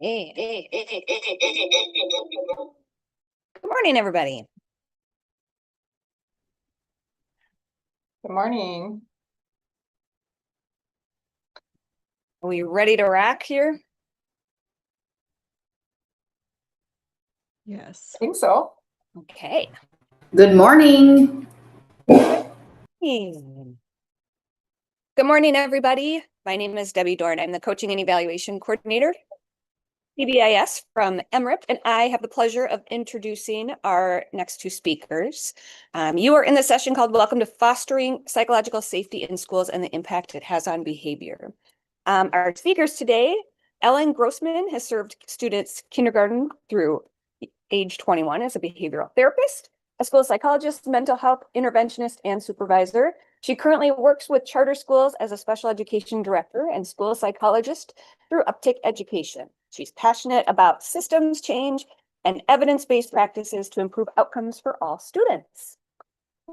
Hey, good morning, everybody. Good morning. Are we ready to rock here? Yes. I think so. Okay. Good morning. Good morning, everybody. My name is Debbie Dorn. I'm the Coaching and Evaluation Coordinator, PBIS from MRIP, and I have the pleasure of introducing our next two speakers. You are in the session called Welcome to Fostering Psychological Safety in Schools and the Impact It Has on Behavior. Our speakers today, Ellen Grossman has served students kindergarten through age 21 as a behavioral therapist, a school psychologist, mental health interventionist, and supervisor. She currently works with charter schools as a special education director and school psychologist through Uptick Education. She's passionate about systems change and evidence-based practices to improve outcomes for all students.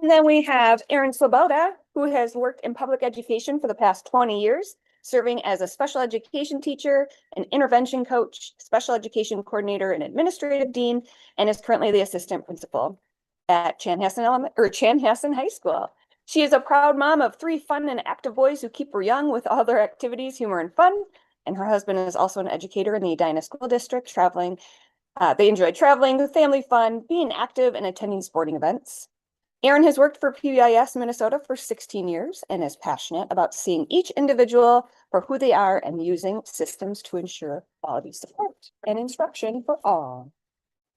And then we have Erin Swoboda, who has worked in public education for the past 20 years, serving as a special education teacher, an intervention coach, special education coordinator, and administrative dean, and is currently the assistant principal at Chanhassen High School. She is a proud mom of 3 fun and active boys who keep her young with all their activities, humor, and fun. And her husband is also an educator in the Edina School District, traveling. They enjoy traveling, family fun, being active, and attending sporting events. Erin has worked for PBIS Minnesota for 16 years and is passionate about seeing each individual for who they are and using systems to ensure quality support and instruction for all.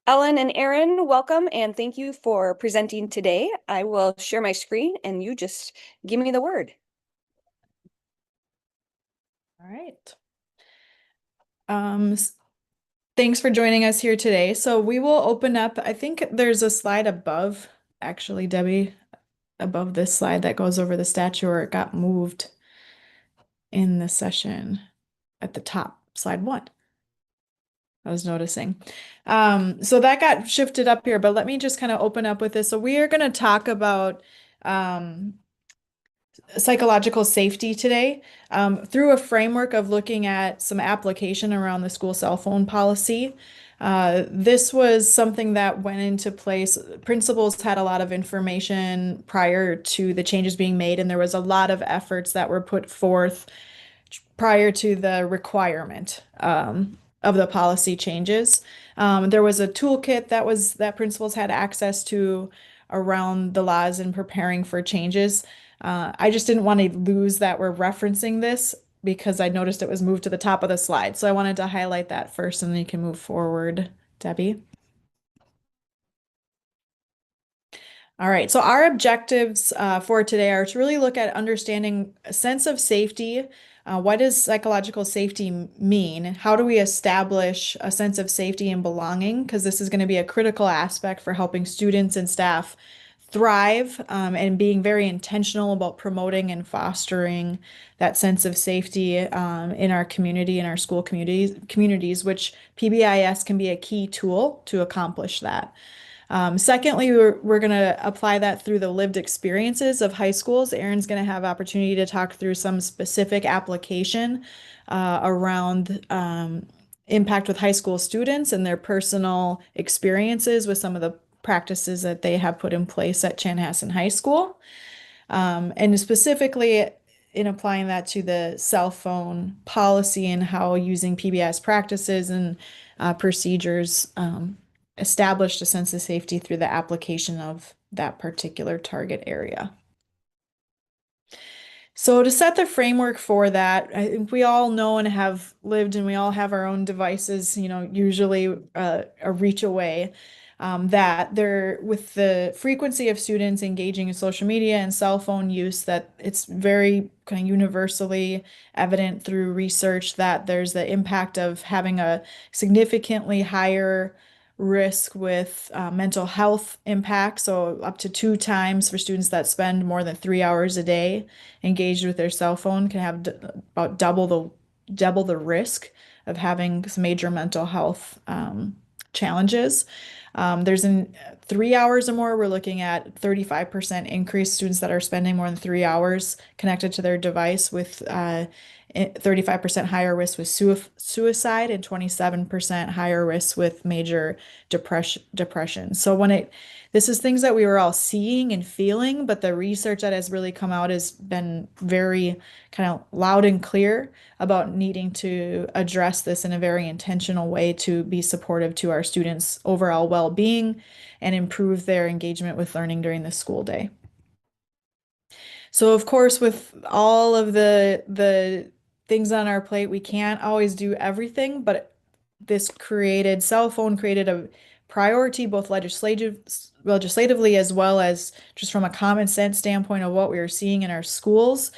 Ellen and Erin, welcome and thank you for presenting today. I will share my screen and you just give me the word. All right. Thanks for joining us here today. So we will open up, I think there's a slide above, actually, Debbie, above this slide that goes over the statue, or it got moved in the session at the top, slide 1. I was noticing. So that got shifted up here, but let me just kind of open up with this. So we are going to talk about psychological safety today through a framework of looking at some application around the school cell phone policy. This was something that went into place. Principals had a lot of information prior to the changes being made, and there was a lot of efforts that were put forth prior to the requirement of the policy changes. There was a toolkit that principals had access to around the laws and preparing for changes. I just didn't want to lose that we're referencing this because I noticed it was moved to the top of the slide. So I wanted to highlight that first and then you can move forward, Debbie. All right, so our objectives for today are to really look at understanding a sense of safety. What does psychological safety mean? How do we establish a sense of safety and belonging? Because this is going to be a critical aspect for helping students and staff thrive and being very intentional about promoting and fostering that sense of safety in our community, in our school communities, which PBIS can be a key tool to accomplish that. Secondly, we're going to apply that through the lived experiences of high schools. Erin's going to have opportunity to talk through some specific application around impact with high school students and their personal experiences with some of the practices that they have put in place at Chanhassen High School. And specifically in applying that to the cell phone policy and how using PBIS practices and procedures established a sense of safety through the application of that particular target area. So to set the framework for that, I think we all know and have lived and we all have our own devices, usually a reach away. That there, with the frequency of students engaging in social media and cell phone use, that it's very kind of universally evident through research that there's the impact of having a significantly higher risk with mental health impact. So up to 2 times for students that spend more than 3 hours a day engaged with their cell phone can have about double the risk of having some major mental health challenges. There's 3 hours or more, we're looking at 35% increase students that are spending more than 3 hours connected to their device with 35% higher risk with suicide and 27% higher risk with major depression. So this is things that we were all seeing and feeling, but the research that has really come out has been very kind of loud and clear about needing to address this in a very intentional way to be supportive to our students' overall well-being and improve their engagement with learning during the school day. So of course, with all of the things on our plate, we can't always do everything, but this cell phone created a priority both legislatively as well as just from a common sense standpoint of what we are seeing in our schools,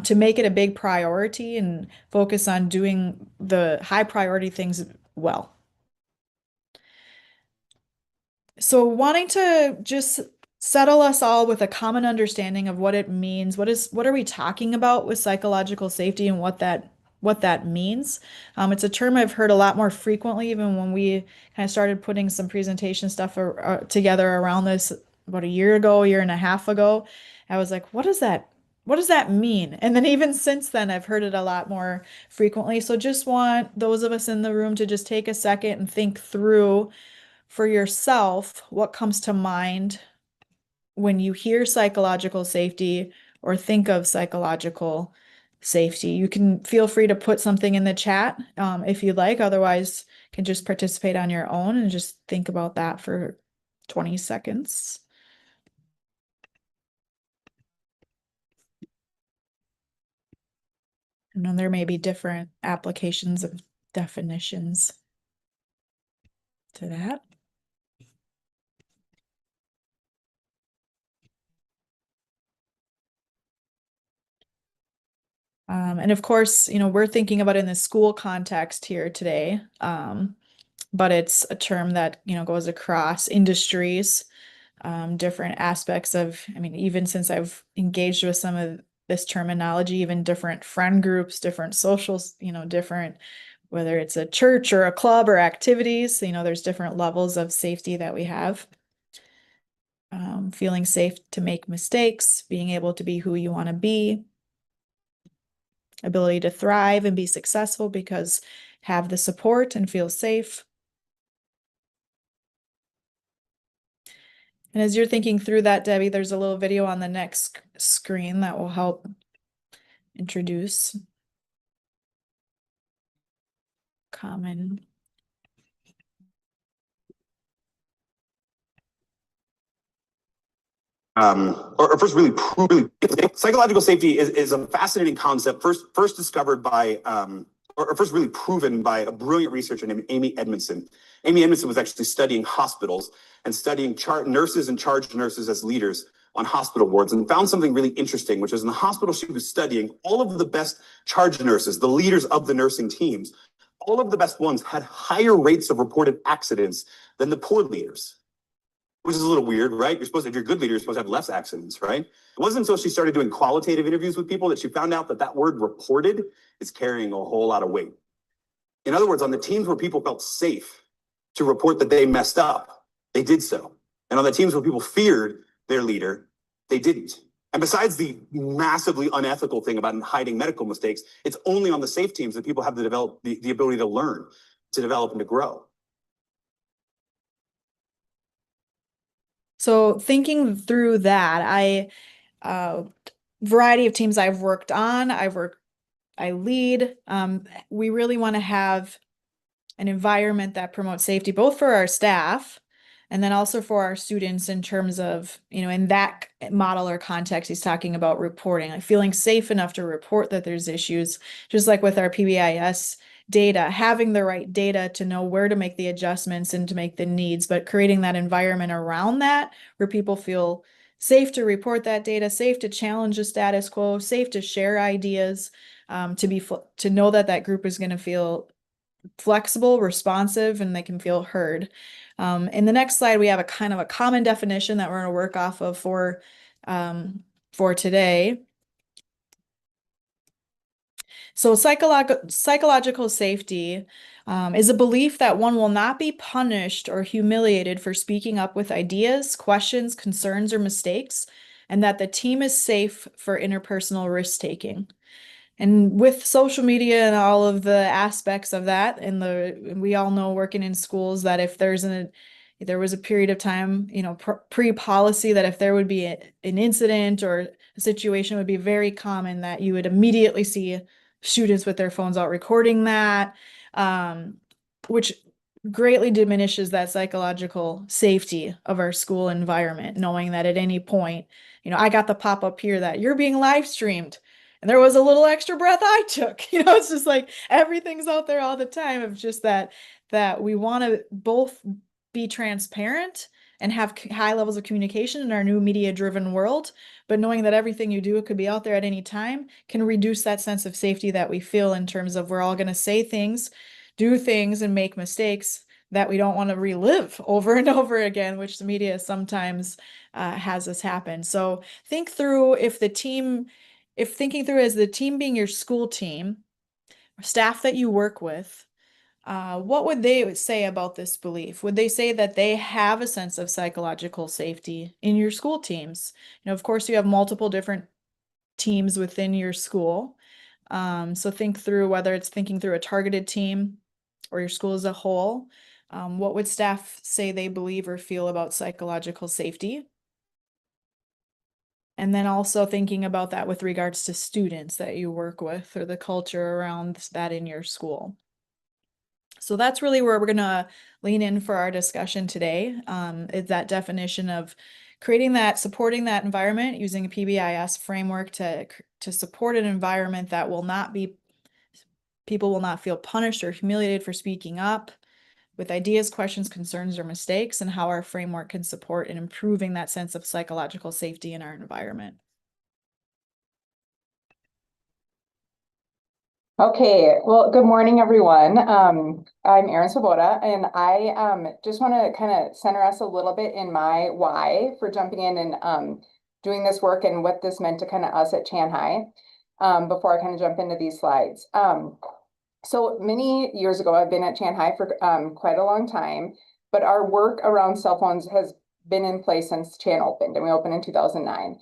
to make it a big priority and focus on doing the high priority things well. So wanting to just settle us all with a common understanding of what it means, what are we talking about with psychological safety and what that means. It's a term I've heard a lot more frequently, even when we kind of started putting some presentation stuff together around this about a year and a half ago. I was like, what does that mean? And then even since then, I've heard it a lot more frequently. So just want those of us in the room to just take a second and think through for yourself what comes to mind when you hear psychological safety or think of psychological safety. You can feel free to put something in the chat if you'd like. Otherwise, you can just participate on your own and just think about that for 20 seconds. And then there may be different applications of definitions to that. And of course, we're thinking about it in the school context here today, but it's a term that, goes across industries, different aspects of, even since I've engaged with some of this terminology, even different friend groups, different socials, different, whether it's a church or a club or activities, there's different levels of safety that we have. Feeling safe to make mistakes, being able to be who you want to be, ability to thrive and be successful because have the support and feel safe. And as you're thinking through that, Debbie, there's a little video on the next screen that will help introduce common. Or first really psychological safety is a fascinating concept first discovered by or first really proven by a brilliant researcher named Amy Edmondson. Amy Edmondson was actually studying hospitals and studying nurses and charge nurses as leaders on hospital wards and found something really interesting, which is in the hospital she was studying, all of the best charge nurses, the leaders of the nursing teams, all of the best ones had higher rates of reported accidents than the poor leaders. Which is a little weird, right? If you're a good leader, you're supposed to have less accidents, right? It wasn't until she started doing qualitative interviews with people that she found out that word reported is carrying a whole lot of weight. In other words, on the teams where people felt safe to report that they messed up, they did so. And on the teams where people feared their leader, they didn't. And besides the massively unethical thing about hiding medical mistakes, it's only on the safe teams that people have to develop the ability to learn, to develop and to grow. So thinking through that, variety of teams I've worked on, I lead. We really want to have an environment that promotes safety, both for our staff and then also for our students in terms of, in that model or context, he's talking about reporting, like feeling safe enough to report that there's issues, just like with our PBIS data, having the right data to know where to make the adjustments and to make the needs, but creating that environment around that where people feel safe to report that data, safe to challenge the status quo, safe to share ideas, to know that group is going to feel flexible, responsive, and they can feel heard. In the next slide, we have a kind of a common definition that we're going to work off of for today. So psychological safety is a belief that one will not be punished or humiliated for speaking up with ideas, questions, concerns, or mistakes, and that the team is safe for interpersonal risk-taking. And with social media and all of the aspects of that, and we all know working in schools that if there was a period of time, pre-policy, that if there would be an incident or a situation, it would be very common that you would immediately see students with their phones out recording that, which greatly diminishes that psychological safety of our school environment, knowing that at any point, I got the pop-up here that you're being live streamed. And there was a little extra breath I took. It's just like everything's out there all the time of just that we want to both be transparent and have high levels of communication in our new media-driven world, but knowing that everything you do could be out there at any time can reduce that sense of safety that we feel in terms of we're all going to say things, do things, and make mistakes that we don't want to relive over and over again, which the media sometimes has us happen. So think through thinking through as the team being your school team, staff that you work with, what would they say about this belief? Would they say that they have a sense of psychological safety in your school teams? Of course, you have multiple different teams within your school. So think through whether it's thinking through a targeted team or your school as a whole. What would staff say they believe or feel about psychological safety? And then also thinking about that with regards to students that you work with or the culture around that in your school. So that's really where we're going to lean in for our discussion today, is that definition of supporting that environment using a PBIS framework to support an environment that people will not feel punished or humiliated for speaking up with ideas, questions, concerns, or mistakes, and how our framework can support in improving that sense of psychological safety in our environment. Okay, well, good morning, everyone. I'm Erin Svoboda, and I just want to kind of center us a little bit in my why for jumping in and doing this work and what this meant to kind of us at Chan High before I kind of jump into these slides. So many years ago, I've been at Chan High for quite a long time, but our work around cell phones has been in place since Chan opened, and we opened in 2009.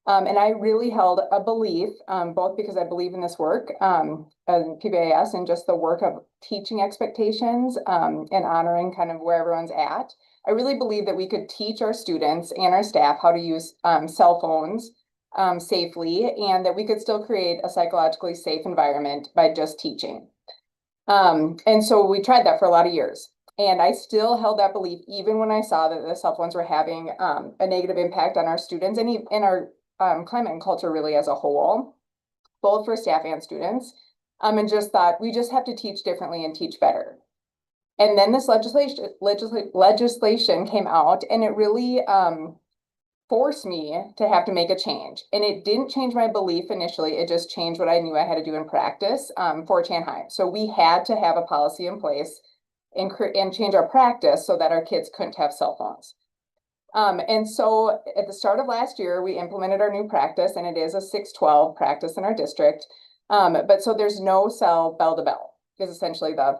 And I really held a belief, both because I believe in this work, PBIS, and just the work of teaching expectations and honoring kind of where everyone's at. I really believe that we could teach our students and our staff how to use cell phones safely, and that we could still create a psychologically safe environment by just teaching. And so we tried that for a lot of years. And I still held that belief even when I saw that the cell phones were having a negative impact on our students and in our climate and culture really as a whole, both for staff and students, and just thought we just have to teach differently and teach better. And then this legislation came out, and it really forced me to have to make a change. And it didn't change my belief initially, it just changed what I knew I had to do in practice for Chan High. So we had to have a policy in place and change our practice so that our kids couldn't have cell phones. And so at the start of last year, we implemented our new practice, and it is a 612 practice in our district. But so there's no cell bell to bell is essentially the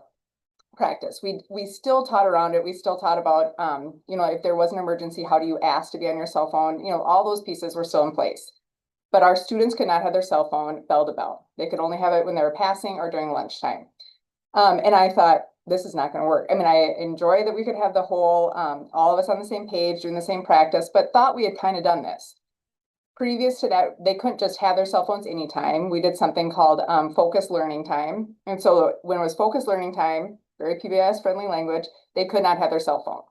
practice. We still taught around it. We still taught about, if there was an emergency, how do you ask to be on your cell phone? All those pieces were still in place. But our students could not have their cell phone bell to bell. They could only have it when they were passing or during lunchtime. And I thought, this is not going to work. I mean, I enjoy that we could have the whole, all of us on the same page doing the same practice, but thought we had kind of done this. Previous to that, they couldn't just have their cell phones anytime. We did something called focused learning time. And so when it was focused learning time, very PBIS friendly language, they could not have their cell phone.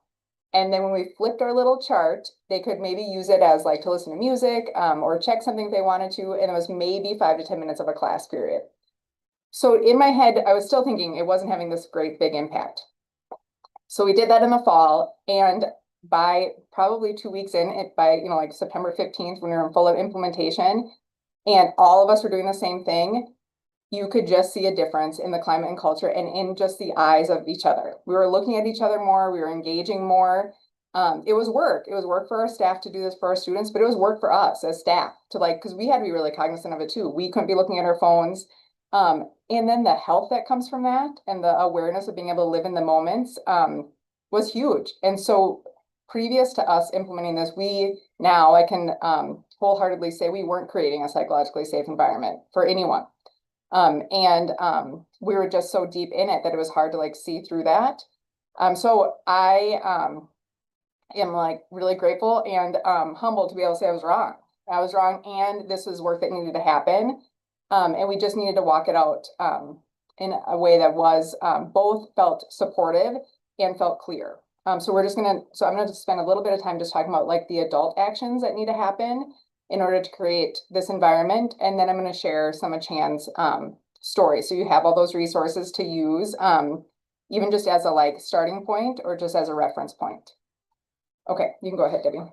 And then when we flipped our little chart, they could maybe use it as like to listen to music or check something if they wanted to. And it was maybe 5 to 10 minutes of a class period. So in my head, I was still thinking it wasn't having this great big impact. So we did that in the fall, and by probably 2 weeks in, by like September 15th, when we were in full implementation, and all of us were doing the same thing, you could just see a difference in the climate and culture and in just the eyes of each other. We were looking at each other more, we were engaging more. It was work. It was work for our staff to do this for our students, but it was work for us as staff to because we had to be really cognizant of it too. We couldn't be looking at our phones. And then the health that comes from that and the awareness of being able to live in the moments, was huge. And so previous to us implementing this, I can wholeheartedly say we weren't creating a psychologically safe environment for anyone. We were just so deep in it that it was hard to like see through that. So I am like really grateful and humbled to be able to say I was wrong. I was wrong, and this is work that needed to happen. And we just needed to walk it out in a way that was both felt supportive and felt clear. So I'm gonna spend a little bit of time just talking about like the adult actions that need to happen in order to create this environment. And then I'm gonna share some of Chan's stories. So you have all those resources to use, even just as a like starting point or just as a reference point. Okay, you can go ahead, Debbie.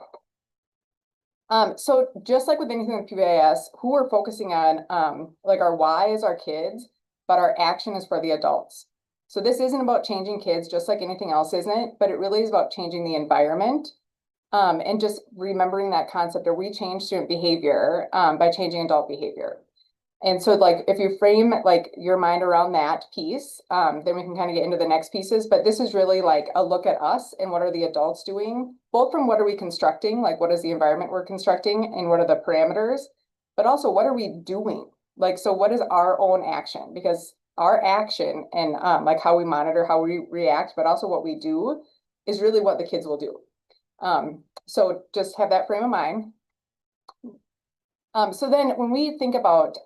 So just like with anything with PBIS, who we're focusing on, like our why is our kids, but our action is for the adults. So this isn't about changing kids, just like anything else isn't, but it really is about changing the environment. And just remembering that concept of we change student behavior by changing adult behavior. And so like if you frame like your mind around that piece, then we can kind of get into the next pieces. But this is really like a look at us and what are the adults doing, both from what are we constructing, like what is the environment we're constructing and what are the parameters, but also what are we doing? Like, so what is our own action? Because our action and like how we monitor, how we react, but also what we do is really what the kids will do. So just have that frame of mind. So then when we think about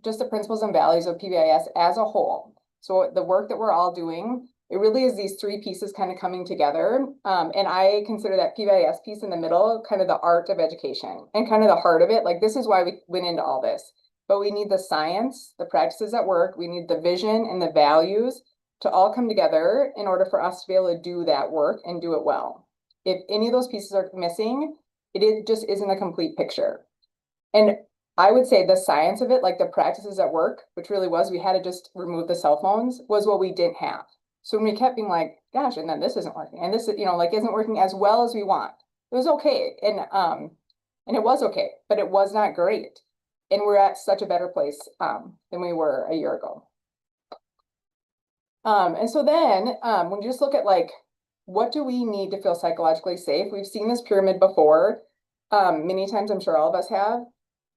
just the principles and values of PBIS as a whole, so the work that we're all doing, it really is these three pieces kind of coming together. And I consider that PBIS piece in the middle kind of the art of education and kind of the heart of it. Like this is why we went into all this. But we need the science, the practices at work, we need the vision and the values to all come together in order for us to be able to do that work and do it well. If any of those pieces are missing, it just isn't a complete picture. And I would say the science of it, like the practices at work, which really was, we had to just remove the cell phones, was what we didn't have. So when we kept being like, gosh, and then this isn't working, and this, like isn't working as well as we want. It was okay. And it was okay, but it was not great. And we're at such a better place than we were a year ago. And so then when you just look at like, what do we need to feel psychologically safe? We've seen this pyramid before. Many times, I'm sure all of us have.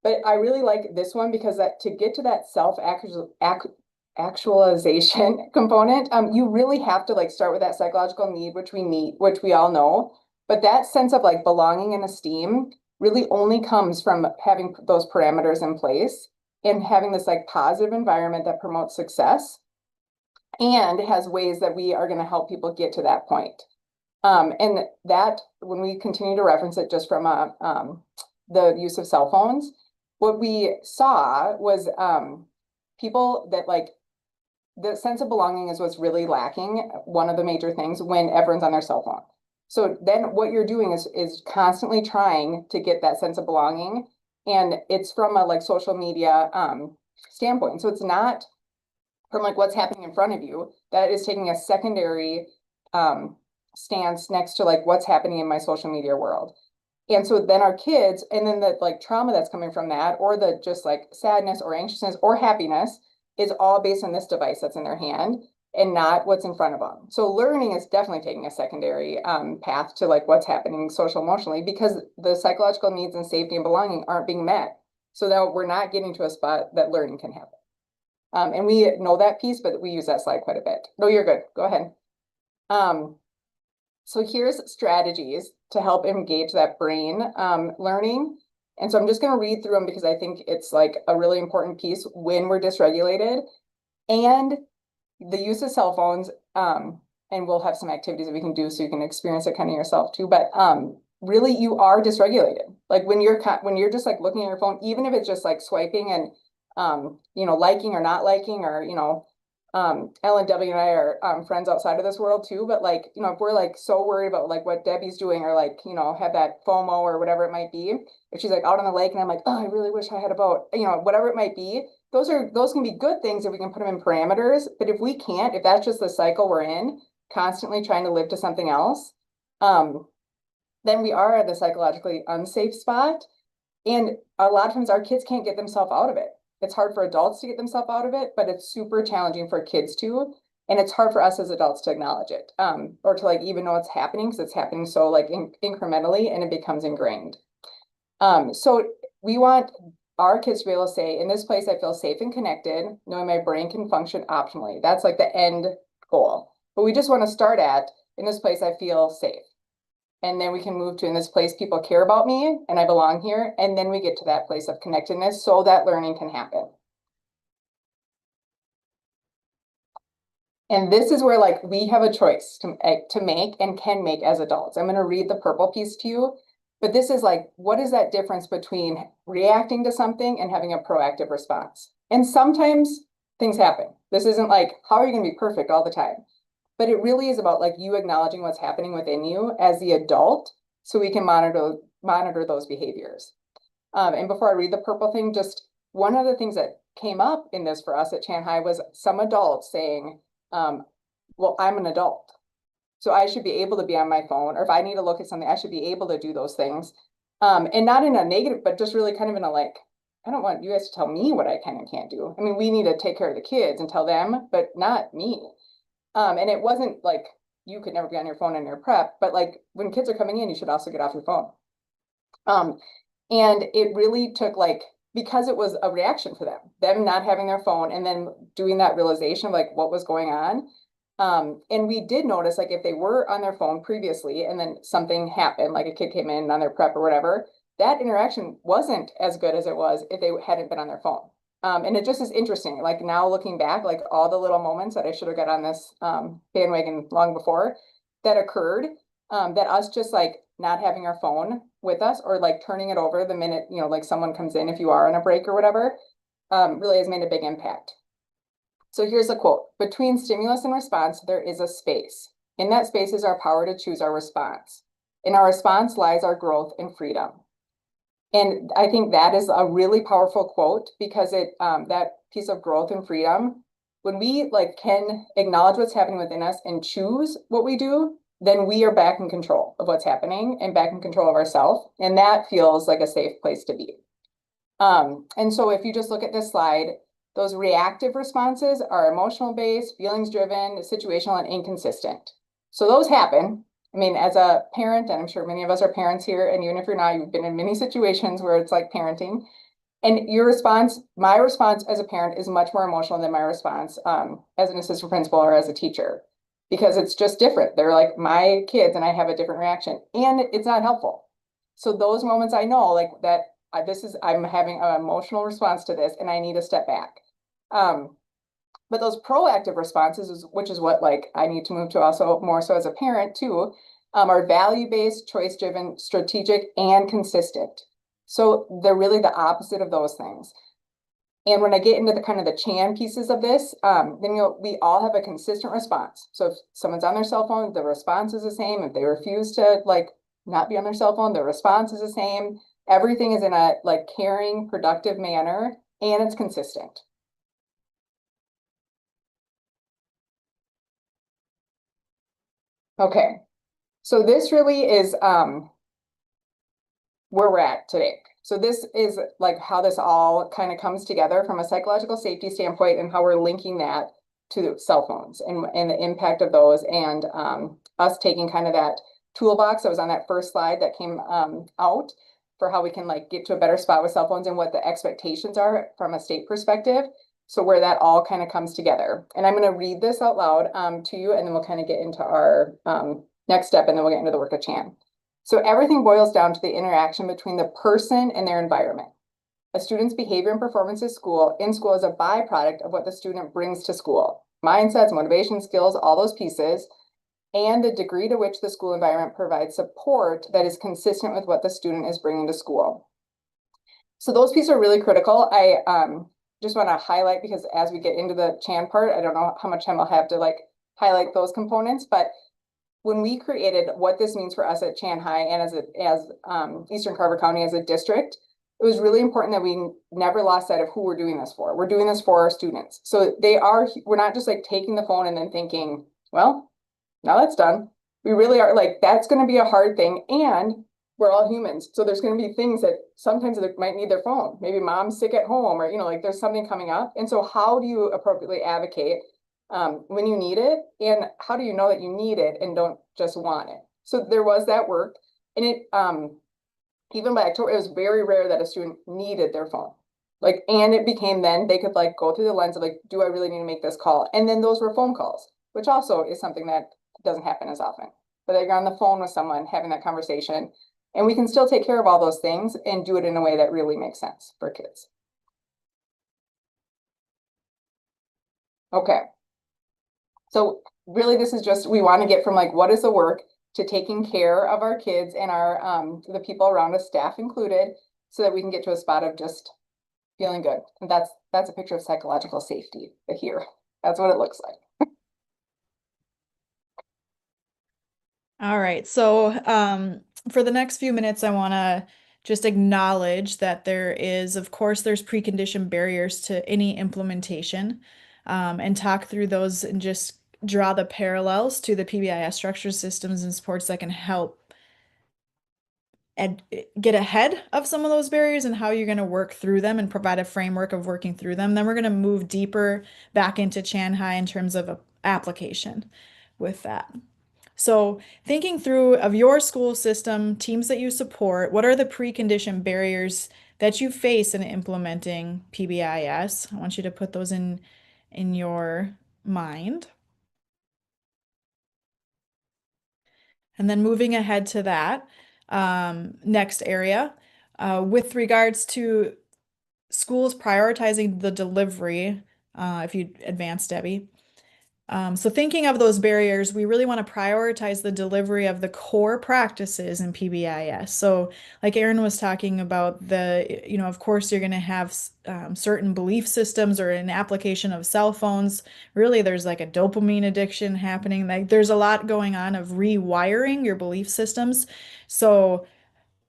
But I really like this one because that to get to that self-actualization component, you really have to like start with that psychological need, which we all know. But that sense of like belonging and esteem really only comes from having those parameters in place and having this like positive environment that promotes success and has ways that we are going to help people get to that point. And that when we continue to reference it just from the use of cell phones, what we saw was people that like the sense of belonging is what's really lacking. One of the major things when everyone's on their cell phone. So then what you're doing is constantly trying to get that sense of belonging. And it's from a like social media standpoint. So it's not from like what's happening in front of you. That is taking a secondary stance next to like what's happening in my social media world. And so then our kids, and then the like trauma that's coming from that, or the just like sadness or anxiousness or happiness is all based on this device that's in their hand and not what's in front of them. So learning is definitely taking a secondary path to like what's happening social emotionally because the psychological needs and safety and belonging aren't being met. So that we're not getting to a spot that learning can happen. And we know that piece, but we use that slide quite a bit. No, you're good. Go ahead. So here's strategies to help engage that brain learning. And so I'm just going to read through them because I think it's like a really important piece when we're dysregulated and the use of cell phones. And we'll have some activities that we can do so you can experience it kind of yourself too. But really you are dysregulated. Like when you're just like looking at your phone, even if it's just like swiping and liking or not liking or Ellen, Debbie and I are friends outside of this world too, but like, if we're like so worried about like what Debbie's doing or like, have that FOMO or whatever it might be, if she's like out on the lake and I'm like, oh, I really wish I had a boat, whatever it might be, those can be good things if we can put them in parameters. But if we can't, if that's just the cycle we're in, constantly trying to live to something else, then we are at the psychologically unsafe spot. And a lot of times our kids can't get themselves out of it. it's hard for adults to get themselves out of it, but it's super challenging for kids too. And it's hard for us as adults to acknowledge it, or to like even know it's happening, because it's happening so like incrementally, and it becomes ingrained. So we want our kids to be able to say, in this place, I feel safe and connected, knowing my brain can function optimally. That's like the end goal. But we just want to start at, in this place, I feel safe. And then we can move to, in this place, people care about me and I belong here. And then we get to that place of connectedness so that learning can happen. And this is where like we have a choice to make and can make as adults. I'm going to read the purple piece to you, but this is like, what is that difference between reacting to something and having a proactive response? And sometimes things happen. This isn't like, how are you going to be perfect all the time? But it really is about like you acknowledging what's happening within you as the adult, so we can monitor those behaviors. And before I read the purple thing, just one of the things that came up in this for us at Chan High was some adults saying, well, I'm an adult, so I should be able to be on my phone, or if I need to look at something, I should be able to do those things. And not in a negative, but just really kind of in a like, I don't want you guys to tell me what I can and can't do. I mean, we need to take care of the kids and tell them, but not me. And it wasn't like you could never be on your phone in your prep, but like when kids are coming in, you should also get off your phone. And it really took like, because it was a reaction for them not having their phone and then doing that realization of like what was going on. And we did notice like if they were on their phone previously and then something happened, like a kid came in on their prep or whatever, that interaction wasn't as good as it was if they hadn't been on their phone. And it just is interesting, like now looking back, like all the little moments that I should have got on this bandwagon long before that occurred, that us just like not having our phone with us or like turning it over the minute, you know, like someone comes in, if you are on a break or whatever, really has made a big impact. So here's a quote: between stimulus and response, there is a space. In that space is our power to choose our response. In our response lies our growth and freedom. And I think that is a really powerful quote, because it that piece of growth and freedom, when we like can acknowledge what's happening within us and choose what we do, then we are back in control of what's happening and back in control of ourselves. And that feels like a safe place to be. And so if you just look at this slide, those reactive responses are emotional based, feelings driven, situational, and inconsistent. So those happen. I mean, as a parent, and I'm sure many of us are parents here, and even if you're not, you've been in many situations where it's like parenting. And your response, my response as a parent is much more emotional than my response as an assistant principal or as a teacher, because it's just different. They're like my kids and I have a different reaction, and it's not helpful. So those moments I know like that I'm having an emotional response to this and I need to step back. But those proactive responses, which is what like I need to move to also more so as a parent too, are value-based, choice-driven, strategic, and consistent. So they're really the opposite of those things. And when I get into the kind of the Chan pieces of this, then we all have a consistent response. So if someone's on their cell phone, the response is the same. If they refuse to like not be on their cell phone, the response is the same. Everything is in a like caring, productive manner, and it's consistent. Okay, so this really is where we're at today. So this is like how this all kind of comes together from a psychological safety standpoint and how we're linking that to cell phones and the impact of those, and us taking kind of that toolbox that was on that first slide that came out for how we can like get to a better spot with cell phones and what the expectations are from a state perspective. So where that all kind of comes together. And I'm going to read this out loud to you, and then we'll kind of get into our next step, and then we'll get into the work of Chan. So everything boils down to the interaction between the person and their environment. A student's behavior and performance in school is a byproduct of what the student brings to school. Mindsets, motivation, skills, all those pieces, and the degree to which the school environment provides support that is consistent with what the student is bringing to school. So those pieces are really critical. I just want to highlight, because as we get into the Chan part, I don't know how much time I'll have to like highlight those components, but when we created what this means for us at Chan High and as Eastern Carver County as a district, it was really important that we never lost sight of who we're doing this for. We're doing this for our students. So we're not just like taking the phone and then thinking, well, now that's done. We really are like, that's going to be a hard thing. And we're all humans. So there's going to be things that sometimes they might need their phone. Maybe mom's sick at home, or, like there's something coming up. And so how do you appropriately advocate when you need it? And how do you know that you need it and don't just want it? So there was that work. And it, even by October, it was very rare that a student needed their phone. Like, and it became then they could like go through the lens of like, do I really need to make this call? And then those were phone calls, which also is something that doesn't happen as often. But you're on the phone with someone having that conversation, and we can still take care of all those things and do it in a way that really makes sense for kids. Okay. So really this is just, we want to get from like, what is the work to taking care of our kids and our, the people around us, staff included, so that we can get to a spot of just feeling good. And that's a picture of psychological safety here. That's what it looks like. All right. So for the next few minutes, I want to just acknowledge that there is, of course, there's precondition barriers to any implementation, and talk through those and just draw the parallels to the PBIS structures, systems, and supports that can help and get ahead of some of those barriers and how you're going to work through them and provide a framework of working through them. Then we're going to move deeper back into Chan High in terms of application with that. So thinking through of your school system, teams that you support, what are the precondition barriers that you face in implementing PBIS? I want you to put those in your mind. And then moving ahead to that next area, with regards to schools prioritizing the delivery, if you advance, Debbie. So thinking of those barriers, we really want to prioritize the delivery of the core practices in PBIS. So like Erin was talking about, of course, you're going to have certain belief systems or an application of cell phones. Really, there's like a dopamine addiction happening. Like there's a lot going on of rewiring your belief systems. So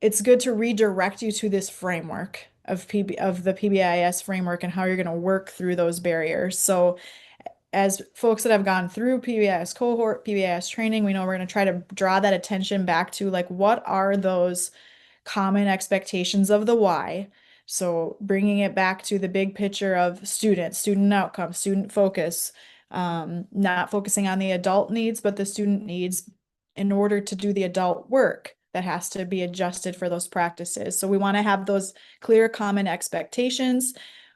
it's good to redirect you to this framework of the PBIS framework and how you're going to work through those barriers. So as folks that have gone through PBIS cohort, PBIS training, we know we're going to try to draw that attention back to like, what are those common expectations of the why? So bringing it back to the big picture of student outcome, student focus, not focusing on the adult needs, but the student needs in order to do the adult work that has to be adjusted for those practices. So we want to have those clear common expectations.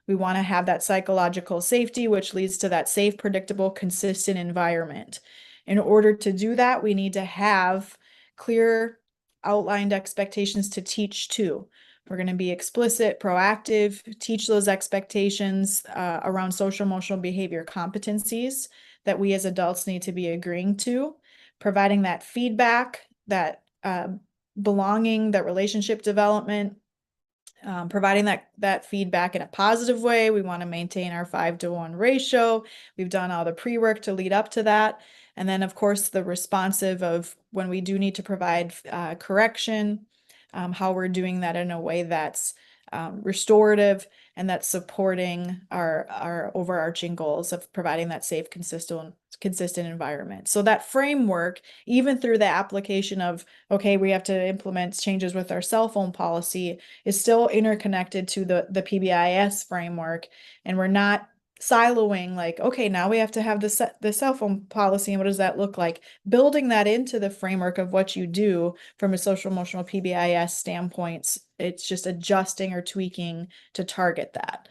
We want to have that psychological safety, which leads to that safe, predictable, consistent environment. In order to do that, we need to have clear outlined expectations to teach to. We're going to be explicit, proactive, teach those expectations around social emotional behavior competencies that we as adults need to be agreeing to, providing that feedback, that belonging, that relationship development, providing that feedback in a positive way. We want to maintain our 5-to-1 ratio. We've done all the pre-work to lead up to that. And then, of course, the responsive of when we do need to provide correction, how we're doing that in a way that's restorative and that's supporting our overarching goals of providing that safe, consistent environment. So that framework, even through the application of, okay, we have to implement changes with our cell phone policy, is still interconnected to the PBIS framework. And we're not siloing like, okay, now we have to have the cell phone policy, and what does that look like? Building that into the framework of what you do from a social emotional PBIS standpoint, it's just adjusting or tweaking to target that.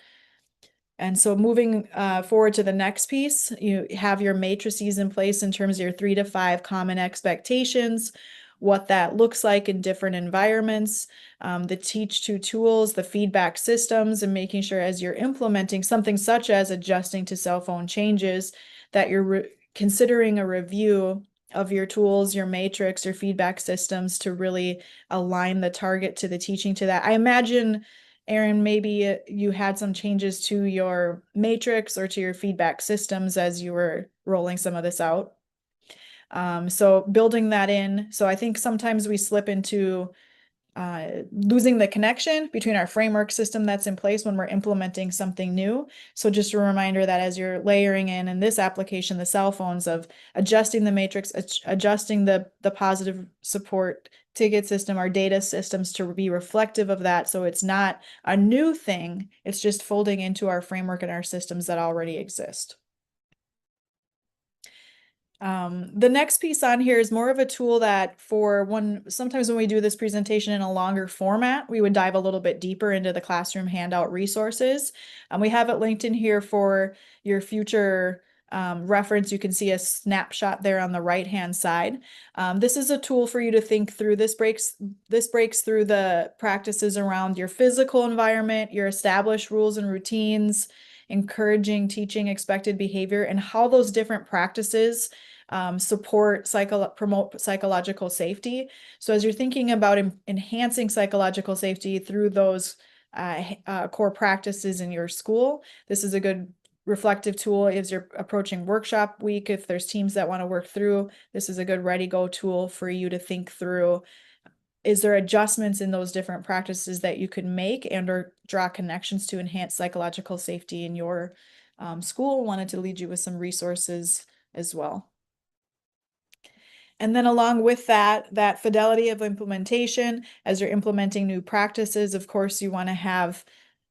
And so moving forward to the next piece, you have your matrices in place in terms of your 3 to 5 common expectations, what that looks like in different environments, the teach to tools, the feedback systems, and making sure as you're implementing something such as adjusting to cell phone changes, that you're considering a review of your tools, your matrix, your feedback systems to really align the target to the teaching to that. I imagine, Erin, maybe you had some changes to your matrix or to your feedback systems as you were rolling some of this out. So building that in. So I think sometimes we slip into losing the connection between our framework system that's in place when we're implementing something new. So just a reminder that as you're layering in this application, the cell phones, of adjusting the matrix, adjusting the positive support ticket system, our data systems, to be reflective of that. So it's not a new thing, it's just folding into our framework and our systems that already exist. The next piece on here is more of a tool that sometimes when we do this presentation in a longer format, we would dive a little bit deeper into the classroom handout resources. We have it linked in here for your future reference. You can see a snapshot there on the right-hand side. This is a tool for you to think through. This breaks through the practices around your physical environment, your established rules and routines, encouraging teaching expected behavior, and how those different practices promote psychological safety. So as you're thinking about enhancing psychological safety through those core practices in your school, this is a good reflective tool. As you're approaching workshop week, if there's teams that want to work through, this is a good ready-go tool for you to think through. Is there adjustments in those different practices that you could make and or draw connections to enhance psychological safety in your school? Wanted to lead you with some resources as well. And then along with that fidelity of implementation, as you're implementing new practices, of course, you want to have,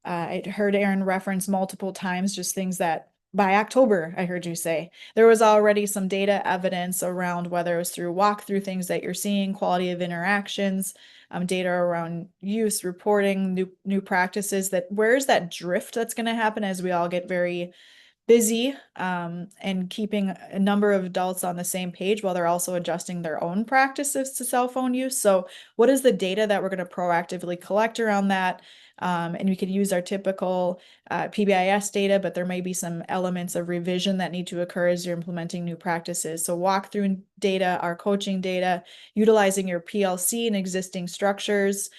I heard Erin reference multiple times, just things that by October, I heard you say, there was already some data evidence around, whether it was through walkthrough things that you're seeing, quality of interactions, data around use, reporting, new practices, that where's that drift that's going to happen as we all get very busy and keeping a number of adults on the same page while they're also adjusting their own practices to cell phone use. So what is the data that we're going to proactively collect around that? And we could use our typical PBIS data, but there may be some elements of revision that need to occur as you're implementing new practices. So walkthrough data, our coaching data, utilizing your PLC and existing structures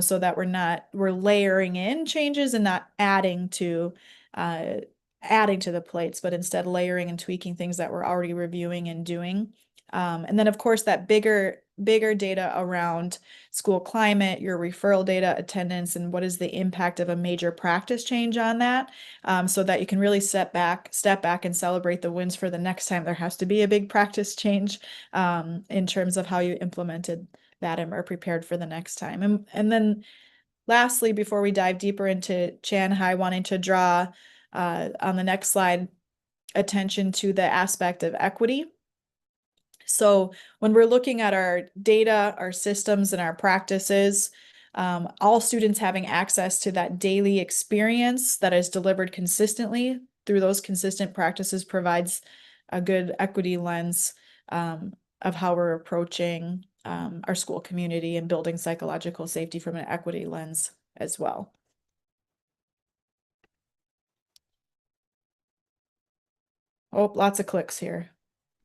so that we're layering in changes and not adding to the plates, but instead layering and tweaking things that we're already reviewing and doing. And then of course that bigger data around school climate, your referral data, attendance, and what is the impact of a major practice change on that, so that you can really step back and celebrate the wins for the next time there has to be a big practice change in terms of how you implemented that and are prepared for the next time. And then lastly, before we dive deeper into Chan High, wanting to draw on the next slide attention to the aspect of equity. So when we're looking at our data, our systems, and our practices, all students having access to that daily experience that is delivered consistently through those consistent practices provides a good equity lens of how we're approaching our school community and building psychological safety from an equity lens as well. Oh, lots of clicks here.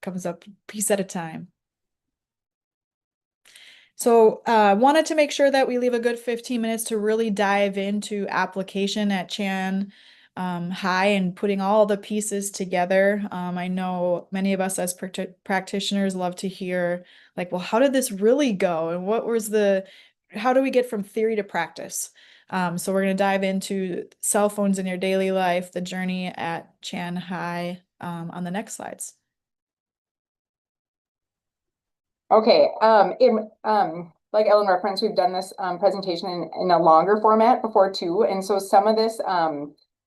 Comes up piece at a time. So wanted to make sure that we leave a good 15 minutes to really dive into application at Chan High and putting all the pieces together. I know many of us as practitioners love to hear, like, well, how did this really go? And how do we get from theory to practice? So we're going to dive into cell phones in your daily life, the journey at Chan High on the next slides. Okay, like Ellen referenced, we've done this presentation in a longer format before too, and so some of this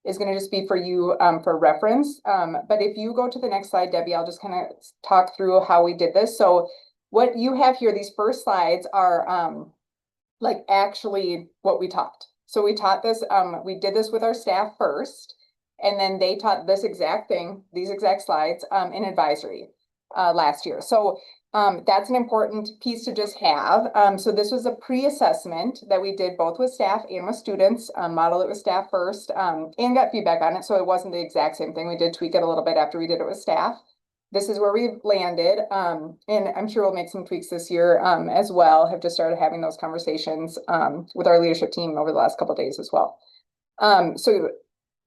is going to just be for you for reference. But if you go to the next slide, Debbie, I'll just kind of talk through how we did this. So what you have here, these first slides are like actually what we taught. So we taught this, we did this with our staff first, and then they taught this exact thing, these exact slides in advisory last year. So that's an important piece to just have. So this was a pre-assessment that we did both with staff and with students, model it with staff first, and got feedback on it. So it wasn't the exact same thing. We did tweak it a little bit after we did it with staff. This is where we've landed. And I'm sure we'll make some tweaks this year as well. Have just started having those conversations with our leadership team over the last couple of days as well.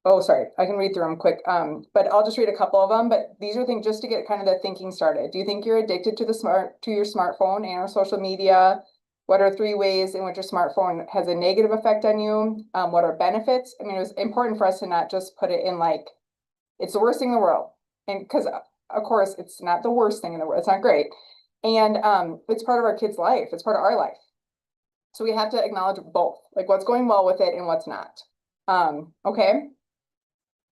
Oh, sorry, I can read through them quick, but I'll just read a couple of them. But these are things just to get kind of the thinking started. Do you think you're addicted to your smartphone and or social media? What are 3 ways in which a smartphone has a negative effect on you? What are benefits? I mean, it was important for us to not just put it in like, it's the worst thing in the world. And because of course it's not the worst thing in the world. It's not great. And it's part of our kids' life. It's part of our life. So we have to acknowledge both, like what's going well with it and what's not. Okay.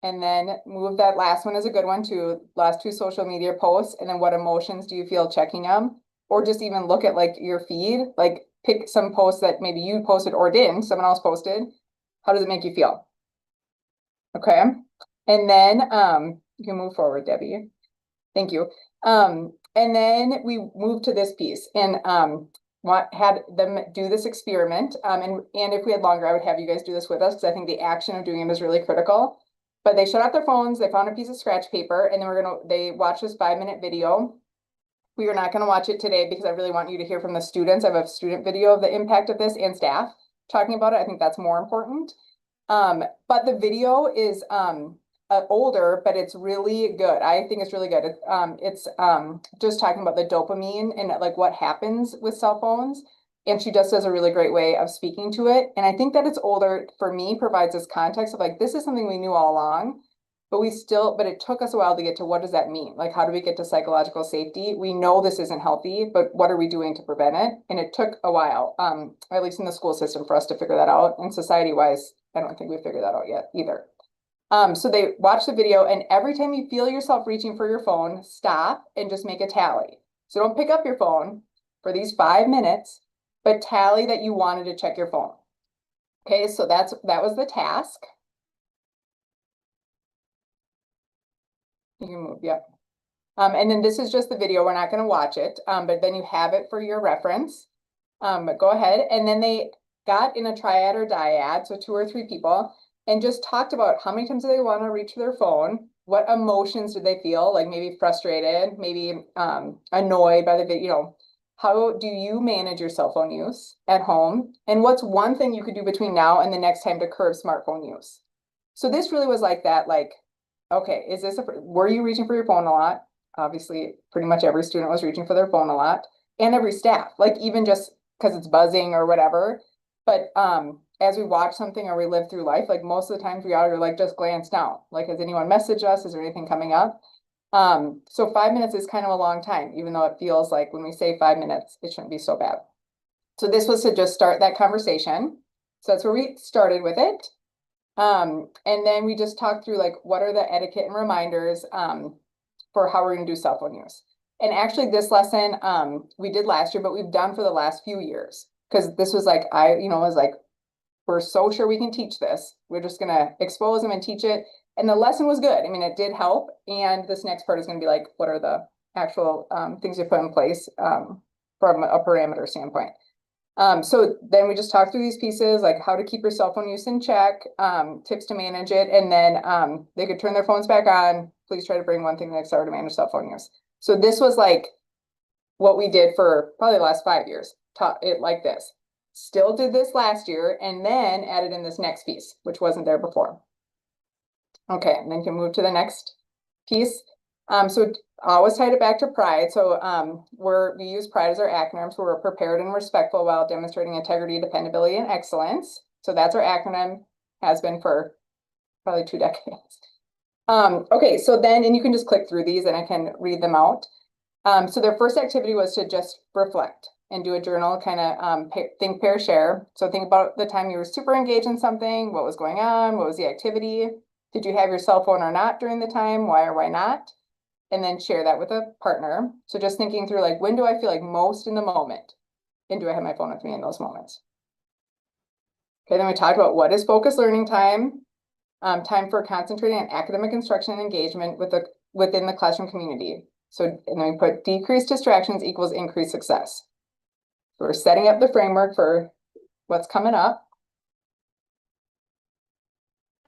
And then move that last one is a good one too. Last 2 social media posts. And then what emotions do you feel checking them? Or just even look at like your feed, like pick some posts that maybe you posted or didn't, someone else posted. How does it make you feel? Okay. And then you can move forward, Debbie. Thank you. And then we moved to this piece and had them do this experiment. And if we had longer, I would have you guys do this with us because I think the action of doing it is really critical. But they shut off their phones, they found a piece of scratch paper, and then they watched this 5-minute video. We are not going to watch it today because I really want you to hear from the students. I have a student video of the impact of this and staff talking about it. I think that's more important. But the video is older, but it's really good. I think it's really good. It's just talking about the dopamine and like what happens with cell phones. And she just does a really great way of speaking to it. And I think that it's older for me provides this context of like, this is something we knew all along. But it took us a while to get to what does that mean? Like, how do we get to psychological safety? We know this isn't healthy, but what are we doing to prevent it? And it took a while, at least in the school system, for us to figure that out. And society-wise, I don't think we figured that out yet either. So they watch the video, and every time you feel yourself reaching for your phone, stop and just make a tally. So don't pick up your phone for these 5 minutes, but tally that you wanted to check your phone. Okay, so that was the task. You can move, yep. And then this is just the video. We're not going to watch it, but then you have it for your reference. But go ahead. And then they got in a triad or dyad, so 2 or 3 people, and just talked about how many times do they want to reach their phone, what emotions did they feel, like maybe frustrated, maybe annoyed by the video, how do you manage your cell phone use at home? And what's one thing you could do between now and the next time to curb smartphone use? So this really was like that, like, okay, were you reaching for your phone a lot? Obviously, pretty much every student was reaching for their phone a lot, and every staff, like even just because it's buzzing or whatever. But as we watch something or we live through life, like most of the times we are like just glance down, like has anyone messaged us? Is there anything coming up? So 5 minutes is kind of a long time, even though it feels like when we say 5 minutes, it shouldn't be so bad. So this was to just start that conversation. So that's where we started with it. And then we just talked through like, what are the etiquette and reminders for how we're going to do cell phone use. And actually this lesson we did last year, but we've done for the last few years. Because this was like, was like, we're so sure we can teach this. We're just going to expose them and teach it. And the lesson was good. I mean, it did help. And this next part is going to be like, what are the actual things you put in place from a parameter standpoint. So then we just talked through these pieces, like how to keep your cell phone use in check, tips to manage it. And then they could turn their phones back on. Please try to bring one thing next hour to manage cell phone use. So this was like what we did for probably the last 5 years, taught it like this. Still did this last year and then added in this next piece, which wasn't there before. Okay, and then you can move to the next piece. So always tied it back to pride. So we use pride as our acronym. So we're prepared and respectful while demonstrating integrity, dependability, and excellence. So that's our acronym, has been for probably 2 decades. Okay, so then, and you can just click through these and I can read them out. So their first activity was to just reflect and do a journal, kind of think, pair, share. So think about the time you were super engaged in something, what was going on, what was the activity, did you have your cell phone or not during the time, why or why not? And then share that with a partner. So just thinking through like, when do I feel like most in the moment? And do I have my phone with me in those moments? Okay, then we talked about what is focused learning time, time for concentrating on academic instruction and engagement within the classroom community. So, and then we put decreased distractions equals increased success. So we're setting up the framework for what's coming up.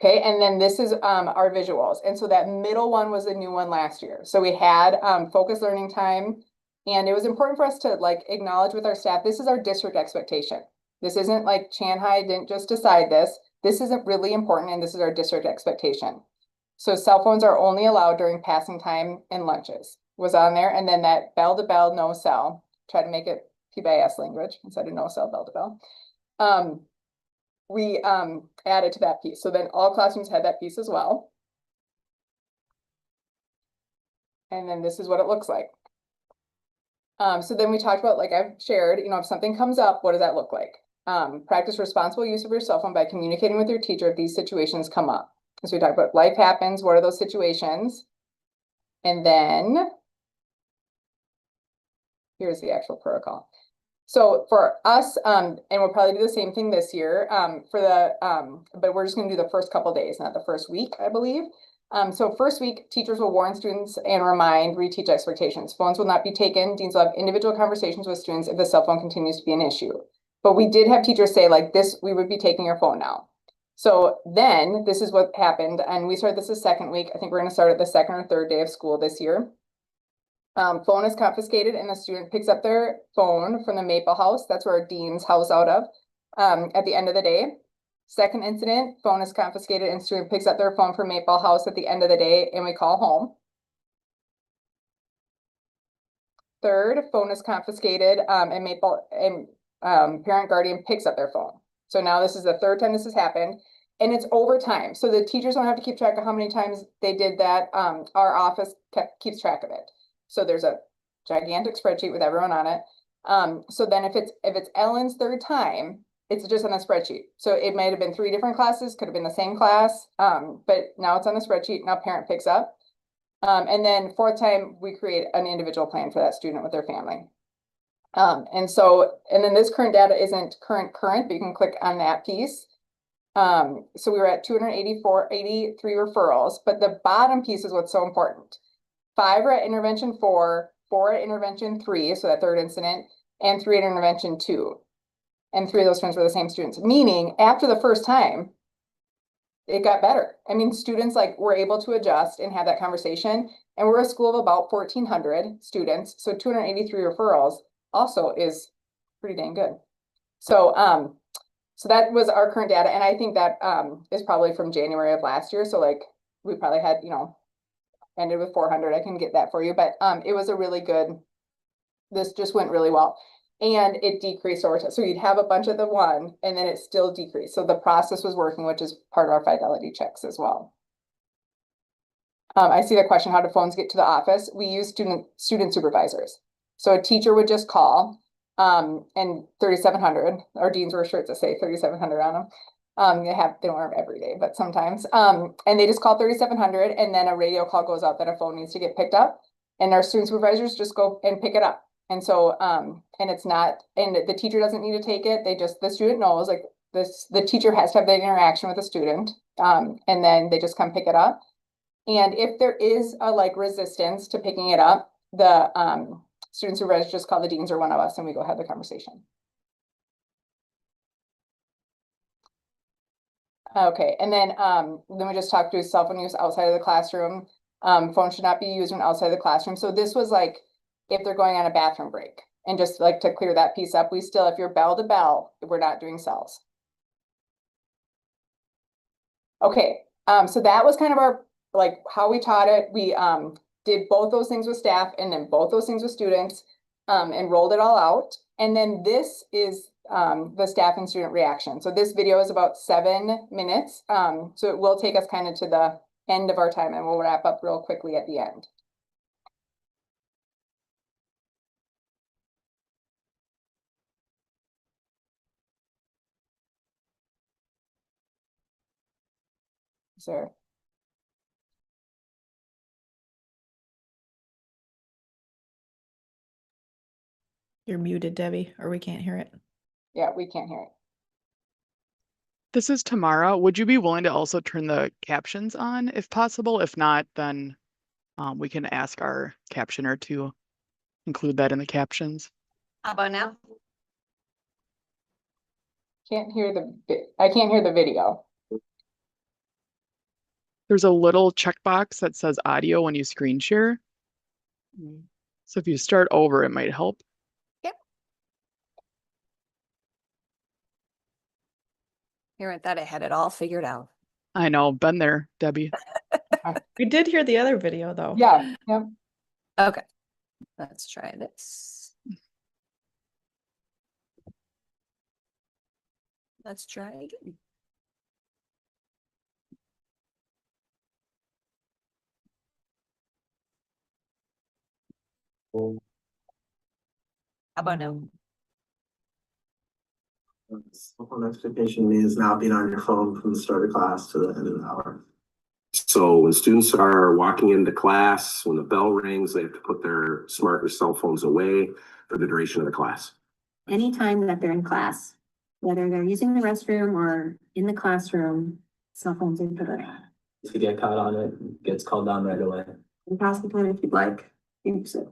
Okay, and then this is our visuals. And so that middle one was a new one last year. So we had focused learning time, and it was important for us to like acknowledge with our staff, this is our district expectation. This isn't like Shanghai didn't just decide this. This isn't really important, and this is our district expectation. So cell phones are only allowed during passing time and lunches was on there. And then that bell to bell, no cell, try to make it PBIS language instead of no cell bell to bell. We added to that piece. So then all classrooms had that piece as well. And then this is what it looks like. So then we talked about, like I've shared, if something comes up, what does that look like? Practice responsible use of your cell phone by communicating with your teacher if these situations come up. So we talked about life happens, what are those situations? And then here's the actual protocol. So for us, and we'll probably do the same thing this year, but we're just gonna do the first couple days, not the first week, I believe. So first week, teachers will warn students and reteach expectations. Phones will not be taken. Deans will have individual conversations with students if the cell phone continues to be an issue. But we did have teachers say like this, we would be taking your phone now. So then this is what happened. And we started this the second week. I think we're gonna start at the second or third day of school this year. Phone is confiscated and the student picks up their phone from the Maple House. That's where our deans house out of at the end of the day. Second incident, phone is confiscated and student picks up their phone from Maple House at the end of the day and we call home. Third, phone is confiscated and parent guardian picks up their phone. So now this is the third time this has happened and it's over time. So the teachers don't have to keep track of how many times they did that. Our office keeps track of it. So there's a gigantic spreadsheet with everyone on it. So then if it's Ellen's third time, it's just on the spreadsheet. So it might have been 3 different classes, could have been the same class, but now it's on the spreadsheet. Now parent picks up. And then fourth time, we create an individual plan for that student with their family. And then this current data isn't current, but you can click on that piece. So we were at 83 referrals, but the bottom piece is what's so important. 5 are at intervention 4, 4 at intervention 3, so that third incident, and 3 at intervention 2. And 3 of those students were the same students, meaning after the first time, it got better. I mean, students were able to adjust and have that conversation. And we're a school of about 1,400 students. So 283 referrals also is pretty dang good. So, so that was our current data. And I think that is probably from January of last year. So we probably had, ended with 400. I can get that for you, but it was a really good, this just went really well. And it decreased over time. So you'd have a bunch of the one and then it still decreased. So the process was working, which is part of our fidelity checks as well. I see the question, how do phones get to the office? We use student supervisors. So a teacher would just call and 3700, our deans wear shirts that say 3700 on them. They don't wear them every day, but sometimes. And they just call 3700 and then a radio call goes out that a phone needs to get picked up. And our student supervisors just go and pick it up. And so, and it's not, and the teacher doesn't need to take it. The student knows the teacher has to have that interaction with the student. And then they just come pick it up. And if there is a resistance to picking it up, the student supervisor just call the deans or one of us and we go have the conversation. Okay, and then we just talked to cell phone use outside of the classroom. Phone should not be used when outside of the classroom. So this was if they're going on a bathroom break, and just to clear that piece up, we still, if you're bell to bell, we're not doing cells. Okay, so that was kind of our, how we taught it. We did both those things with staff and then both those things with students and rolled it all out. And then this is the staff and student reaction. So this video is about 7 minutes. So it will take us kind of to the end of our time and we'll wrap up real quickly at the end. Sir. You're muted, Debbie, or we can't hear it. Yeah, we can't hear it. This is Tamara. Would you be willing to also turn the captions on if possible? If not, then we can ask our captioner to include that in the captions. How about now? I can't hear the video. There's a little checkbox that says audio when you screen share. So if you start over, it might help. Yep. Here, I thought I had it all figured out. I know, been there, Debbie. We did hear the other video though. Yeah. Yep. Okay, let's try this. Let's try again. How about now? One expectation is now being on your phone from the start of class to the end of the hour. So when students are walking into class, when the bell rings, they have to put their cell phones away for the duration of the class. Anytime that they're in class, whether they're using the restroom or in the classroom, cell phones are put away. If you get caught on it, it gets called down right away. And pass the time if you'd like. Use it.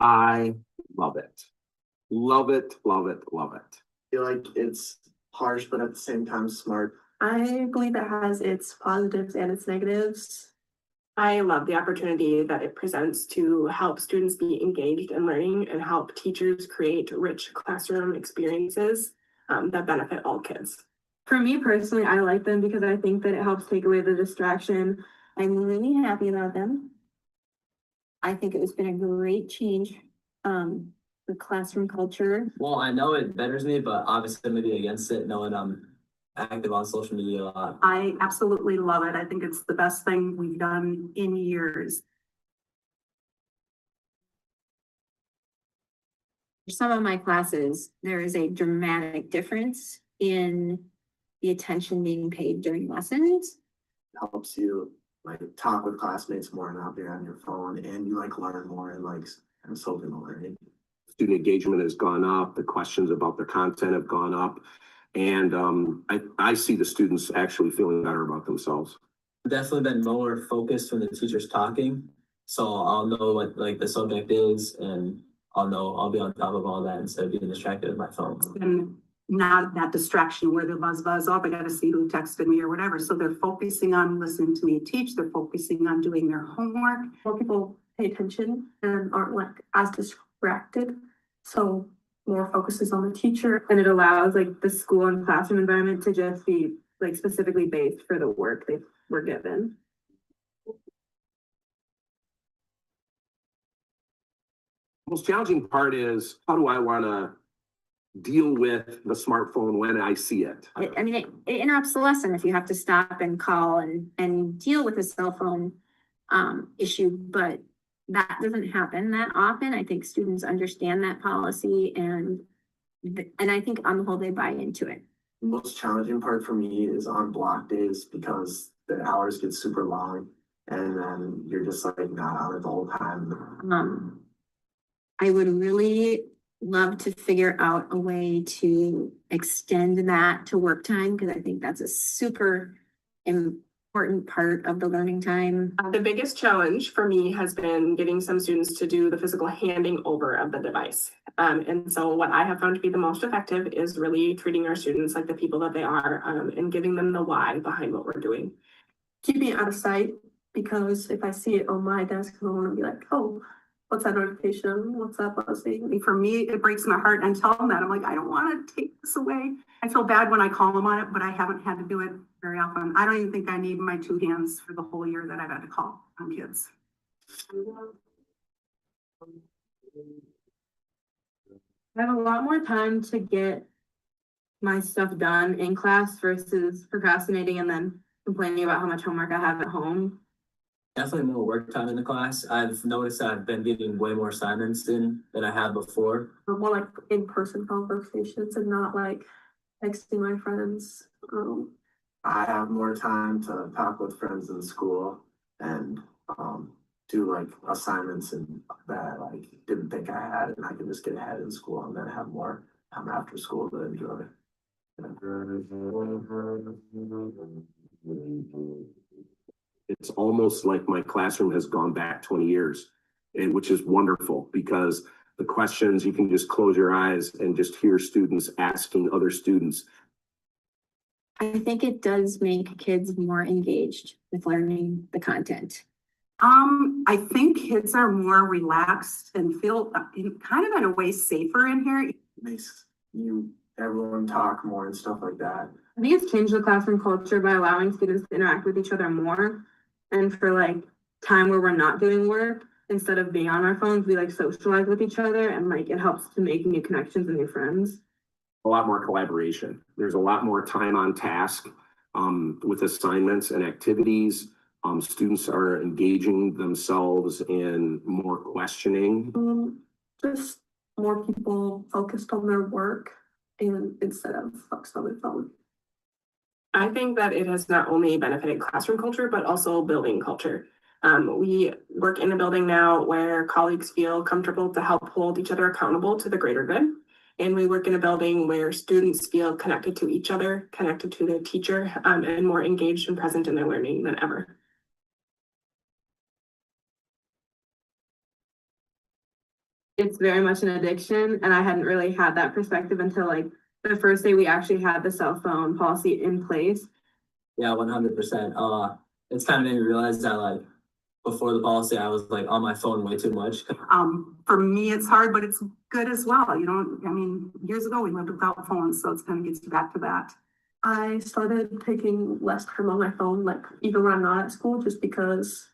I love it. Love it, love it, love it. I feel like it's harsh, but at the same time smart. I believe it has its positives and its negatives. I love the opportunity that it presents to help students be engaged in learning and help teachers create rich classroom experiences that benefit all kids. For me personally, I like them because I think that it helps take away the distraction. I'm really happy about them. I think it's been a great change, the classroom culture. Well, I know it betters me, but obviously I'm gonna be against it knowing I'm active on social media a lot. I absolutely love it. I think it's the best thing we've done in years. For some of my classes, there is a dramatic difference in the attention being paid during lessons. Helps you like talk with classmates more and not be on your phone, and you like learn more and like and social learning. Student engagement has gone up, the questions about the content have gone up, and I see the students actually feeling better about themselves. Definitely been more focused when the teacher's talking, so I'll know what like the subject is, and I'll be on top of all that instead of being distracted with my phone. And not that distraction where the buzz, oh, I gotta see who texted me or whatever. So they're focusing on listening to me teach. They're focusing on doing their homework. More people pay attention and aren't like as distracted. So more focuses on the teacher, and it allows like the school and classroom environment to just be like specifically based for the work they were given. Most challenging part is, how do I want to deal with the smartphone when I see it? I mean, it interrupts the lesson if you have to stop and call and deal with a cell phone issue, but that doesn't happen that often. I think students understand that policy, and I think on the whole they buy into it. The most challenging part for me is on block days because the hours get super long and then you're just like not on it the whole time. I would really love to figure out a way to extend that to work time, because I think that's a super important part of the learning time. The biggest challenge for me has been getting some students to do the physical handing over of the device. And so what I have found to be the most effective is really treating our students like the people that they are, and giving them the why behind what we're doing. Keeping it out of sight, because if I see it on my desk, I want to be like, oh, what's that notification? What's that buzzing? For me, it breaks my heart, and tell them that. I'm like, I don't want to take this away. I feel bad when I call them on it, but I haven't had to do it very often. I don't even think I need my 2 hands for the whole year that I've had to call on kids. I have a lot more time to get my stuff done in class versus procrastinating and then complaining about how much homework I have at home. Definitely more work time in the class. I've noticed that I've been getting way more assignments than I had before. More like in-person conversations and not like texting my friends. I have more time to talk with friends in school and do like assignments and that I like didn't think I had, and I can just get ahead in school and then have more time after school to enjoy. It's almost like my classroom has gone back 20 years, and which is wonderful, because the questions, you can just close your eyes and just hear students asking other students. I think it does make kids more engaged with learning the content. I think kids are more relaxed and feel kind of in a way safer in here. It makes everyone talk more and stuff like that. I think it's changed the classroom culture by allowing students to interact with each other more. And for like time where we're not doing work, instead of being on our phones, we like socialize with each other, and like it helps to make new connections and new friends. A lot more collaboration. There's a lot more time on task with assignments and activities. Students are engaging themselves in more questioning. Just more people focused on their work and instead of focused on their phone. I think that it has not only benefited classroom culture, but also building culture. We work in a building now where colleagues feel comfortable to help hold each other accountable to the greater good. And we work in a building where students feel connected to each other, connected to their teacher, and more engaged and present in their learning than ever. It's very much an addiction, and I hadn't really had that perspective until like the first day we actually had the cell phone policy in place. Yeah, 100%. It's kind of made me realize that like before the policy, I was like on my phone way too much. For me, it's hard, but it's good as well. You know, I mean, years ago we lived without phones, so it's kind of gets you back to that. I started taking less time on my phone, like even when I'm not at school, just because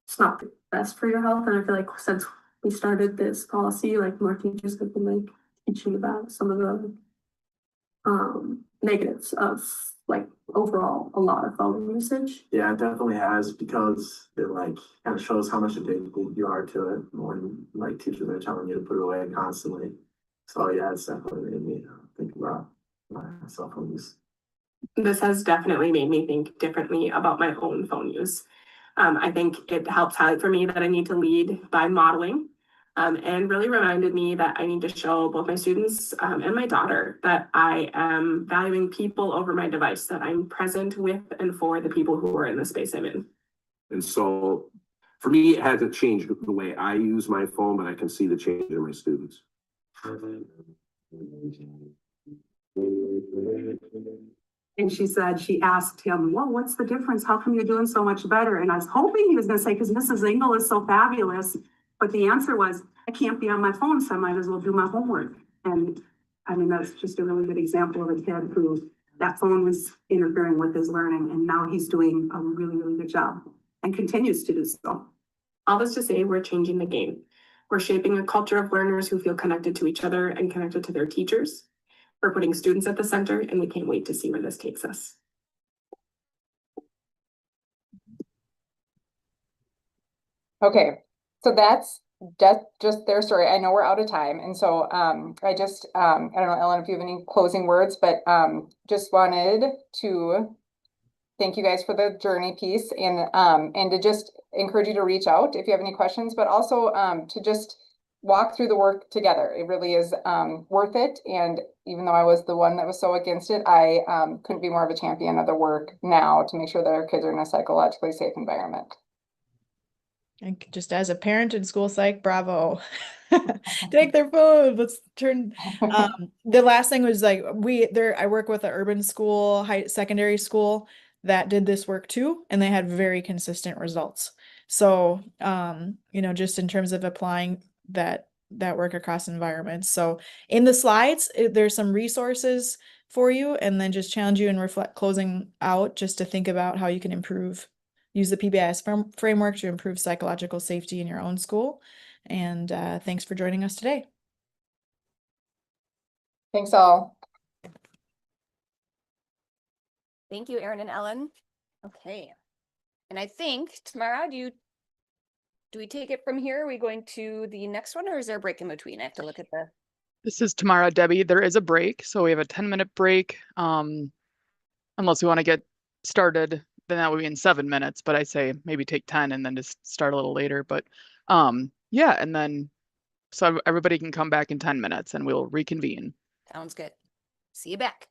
it's not the best for your health. And I feel like since we started this policy, like more teachers have been like teaching about some of the negatives of like overall a lot of phone usage. Yeah, it definitely has, because it like kind of shows how much addicted you are to it when like teachers are telling you to put it away constantly. So yeah, it's definitely made me think about my cell phone use. This has definitely made me think differently about my own phone use. I think it helps highlight for me that I need to lead by modeling, and really reminded me that I need to show both my students and my daughter that I am valuing people over my device, that I'm present with and for the people who are in the space I'm in. And so for me, it hasn't changed the way I use my phone, but I can see the change in my students. And she said, she asked him, well, what's the difference? How come you're doing so much better? And I was hoping he was going to say, because Mrs. Engel is so fabulous. But the answer was, I can't be on my phone, so I might as well do my homework. And I mean, that's just a really good example of a kid who that phone was interfering with his learning. And now he's doing a really, really good job and continues to do so. All this to say, we're changing the game. We're shaping a culture of learners who feel connected to each other and connected to their teachers. We're putting students at the center, and we can't wait to see where this takes us. Okay, so that's just their story. I know we're out of time, and so I don't know, Ellen, if you have any closing words, but just wanted to thank you guys for the journey piece, and to just encourage you to reach out if you have any questions, but also to just walk through the work together. It really is worth it. And even though I was the one that was so against it, I couldn't be more of a champion of the work now to make sure that our kids are in a psychologically safe environment. And just as a parent in school psych, bravo. Take their phone. Let's turn. The last thing was like I work with an urban school, secondary school that did this work too, and they had very consistent results. So, just in terms of applying that work across environments. So in the slides, there's some resources for you, and then just challenge you and reflect closing out just to think about how you can use the PBIS framework to improve psychological safety in your own school. And thanks for joining us today. Thanks all. Thank you, Erin and Ellen. Okay. And I think, Tamara, do we take it from here? Are we going to the next one, or is there a break in between? I have to look at the... This is Tamara, Debbie. There is a break. So we have a 10-minute break. Unless we want to get started, then that would be in 7 minutes. But I say maybe take 10 and then just start a little later. But yeah, and then so everybody can come back in 10 minutes and we'll reconvene. Sounds good. See you back.